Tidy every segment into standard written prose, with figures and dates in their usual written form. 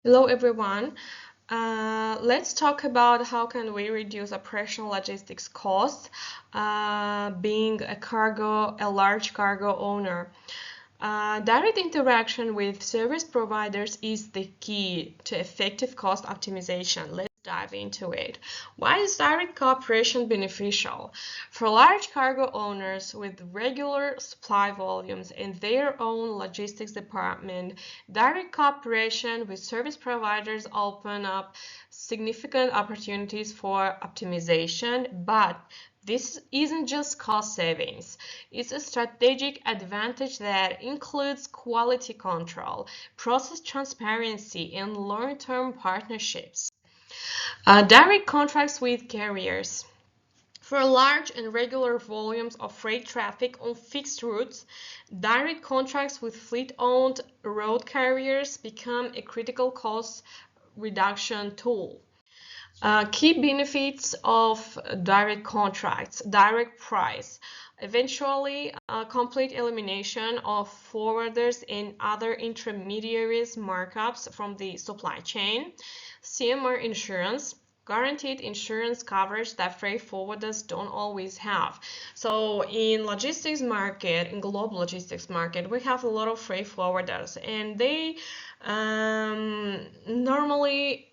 Hello everyone. Let's talk about how can we reduce operational logistics costs being a large cargo owner. Direct interaction with service providers is the key to effective cost optimization. Let's dive into it. Why is direct cooperation beneficial? For large cargo owners with regular supply volumes and their own logistics department, direct cooperation with service providers open up significant opportunities for optimization, but this isn't just cost savings. It's a strategic advantage that includes quality control, process transparency, and long-term partnerships. Direct contracts with carriers. For large and regular volumes of freight traffic on fixed routes, direct contracts with fleet-owned road carriers become a critical cost reduction tool. Key benefits of direct contracts: direct price, eventually complete elimination of forwarders and other intermediaries markups from the supply chain, CMR insurance, guaranteed insurance coverage that freight forwarders don't always have. So in global logistics market, we have a lot of freight forwarders, and they normally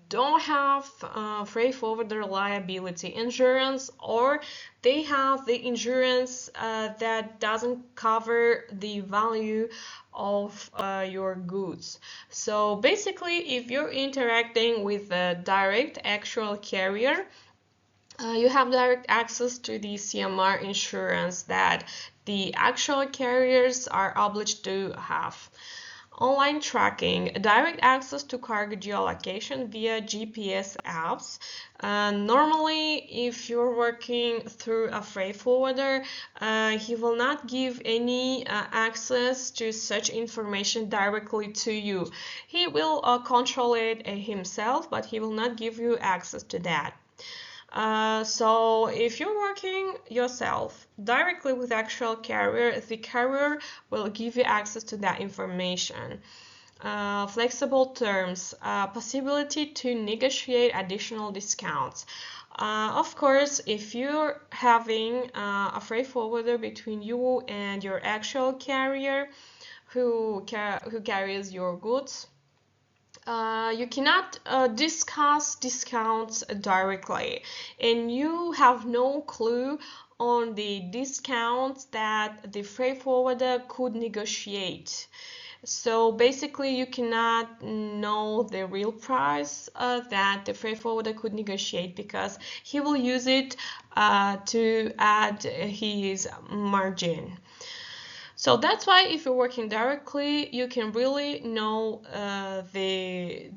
don't have freight forwarder liability insurance, or they have the insurance that doesn't cover the value of your goods. So basically, if you're interacting with a direct actual carrier, you have direct access to the CMR insurance that the actual carriers are obliged to have. Online tracking, direct access to cargo geolocation via GPS apps. Normally, if you're working through a freight forwarder, he will not give any access to such information directly to you. He will control it himself, but he will not give you access to that. So if you're working yourself directly with actual carrier, the carrier will give you access to that information. Flexible terms, possibility to negotiate additional discounts. Of course, if you're having a freight forwarder between you and your actual carrier who carries your goods, you cannot discuss discounts directly, and you have no clue on the discounts that the freight forwarder could negotiate. So basically, you cannot know the real price that the freight forwarder could negotiate, because he will use it to add his margin. So that's why if you're working directly, you can really know the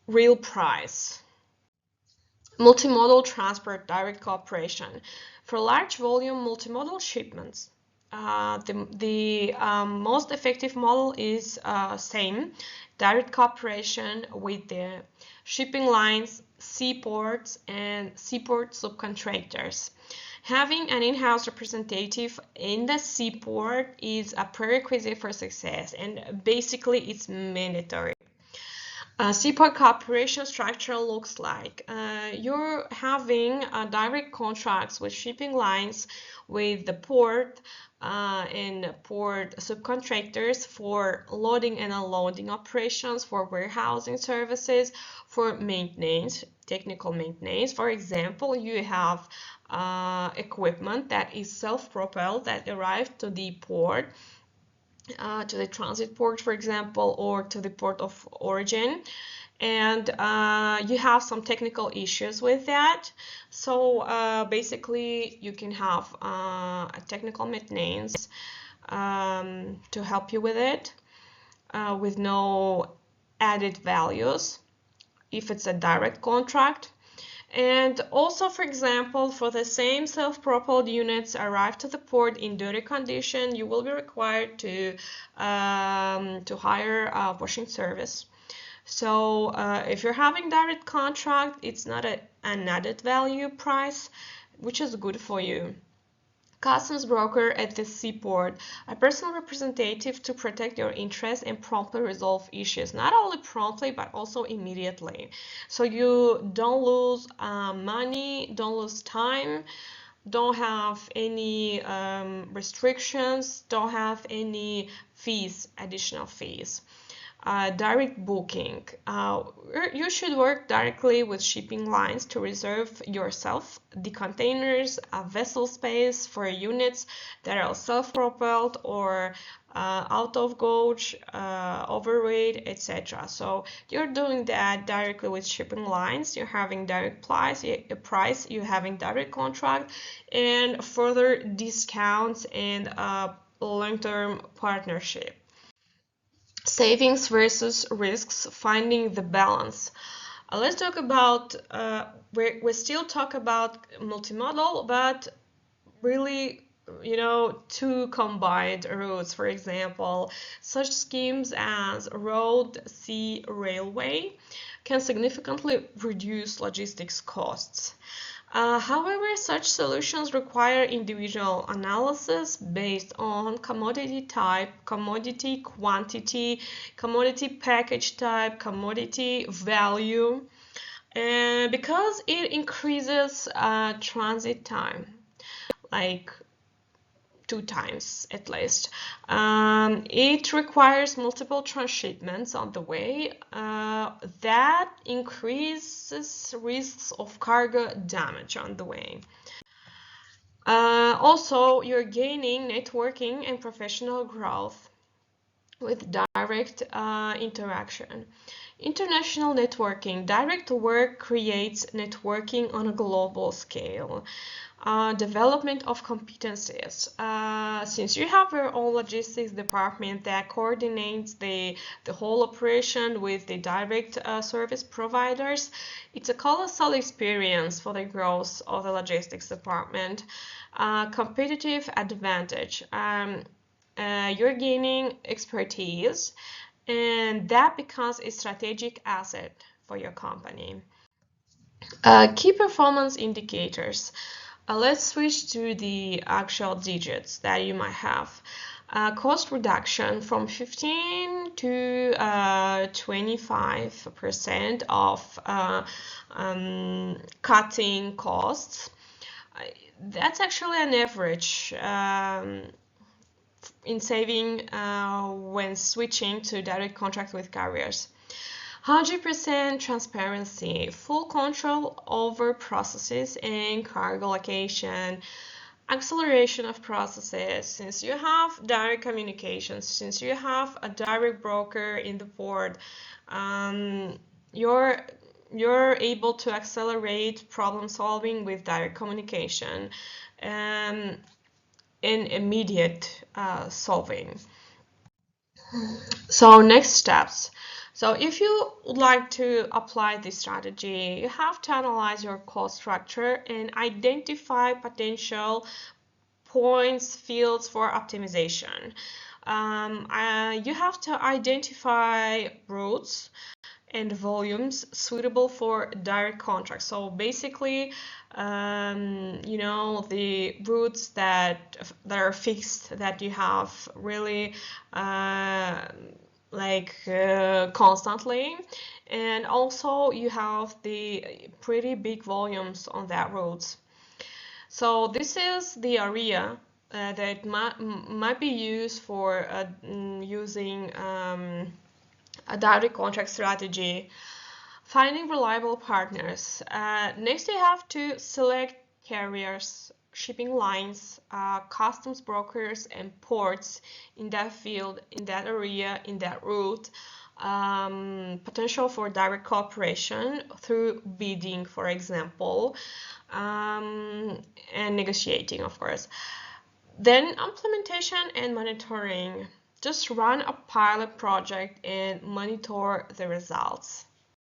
real price. Multimodal transport direct cooperation. For large volume multimodal shipments, the most effective model is same direct cooperation with the shipping lines, seaports, and seaport subcontractors. Having an in-house representative in the seaport is a prerequisite for success, and basically it's mandatory. Seaport cooperation structure looks like you're having direct contracts with shipping lines, with the port and port subcontractors for loading and unloading operations, for warehousing services, for maintenance, technical maintenance. For example, you have equipment that is self-propelled that arrived to the port, to the transit port, for example, or to the port of origin, and you have some technical issues with that. So basically, you can have a technical maintenance to help you with it with no added values if it's a direct contract. And also, for example, for the same self-propelled units arrive to the port in dirty condition, you will be required to hire a washing service. So if you're having direct contract, it's not an added value price, which is good for you. Customs broker at the seaport, a personal representative to protect your interests and promptly resolve issues, not only promptly but also immediately, so you don't lose money, don't lose time, don't have any restrictions, don't have any fees, additional fees. Direct booking. You should work directly with shipping lines to reserve yourself the containers, vessel space for units that are self-propelled or out of gauge, overweight, etc. So you're doing that directly with shipping lines. You're having direct price, you're having direct contract, and further discounts and long-term partnership. Savings versus risks, finding the balance. Let's talk about, we still talk about multimodal, but really, two combined routes, for example, such schemes as road, sea, railway can significantly reduce logistics costs. However, such solutions require individual analysis based on commodity type, commodity quantity, commodity package type, commodity value, because it increases transit time, like 2 times at least. It requires multiple transshipments on the way. That increases risks of cargo damage on the way. Also, you're gaining networking and professional growth with direct interaction. International networking. Direct work creates networking on a global scale. Development of competencies. Since you have your own logistics department that coordinates the whole operation with the direct service providers, it's a colossal experience for the growth of the logistics department. Competitive advantage. You're gaining expertise, and that becomes a strategic asset for your company. Key performance indicators. Let's switch to the actual digits that you might have. Cost reduction from 15 to 25% of cutting costs. That's actually an average in saving when switching to direct contract with carriers. 100% transparency, full control over processes and cargo location, acceleration of processes. Since you have direct communications, since you have a direct broker in the port, you're able to accelerate problem solving with direct communication and immediate solving. So next steps. So if you would like to apply this strategy, you have to analyze your cost structure and identify potential points, fields for optimization. You have to identify routes and volumes suitable for direct contracts. So basically, the routes that are fixed, that you have really constantly, and also you have the pretty big volumes on that routes. So this is the area that might be used for using a direct contract strategy. Finding reliable partners. Next, you have to select carriers, shipping lines, customs brokers, and ports in that field, in that area, in that route. Potential for direct cooperation through bidding, for example, and negotiating, of course. Then implementation and monitoring. Just run a pilot project and monitor the results.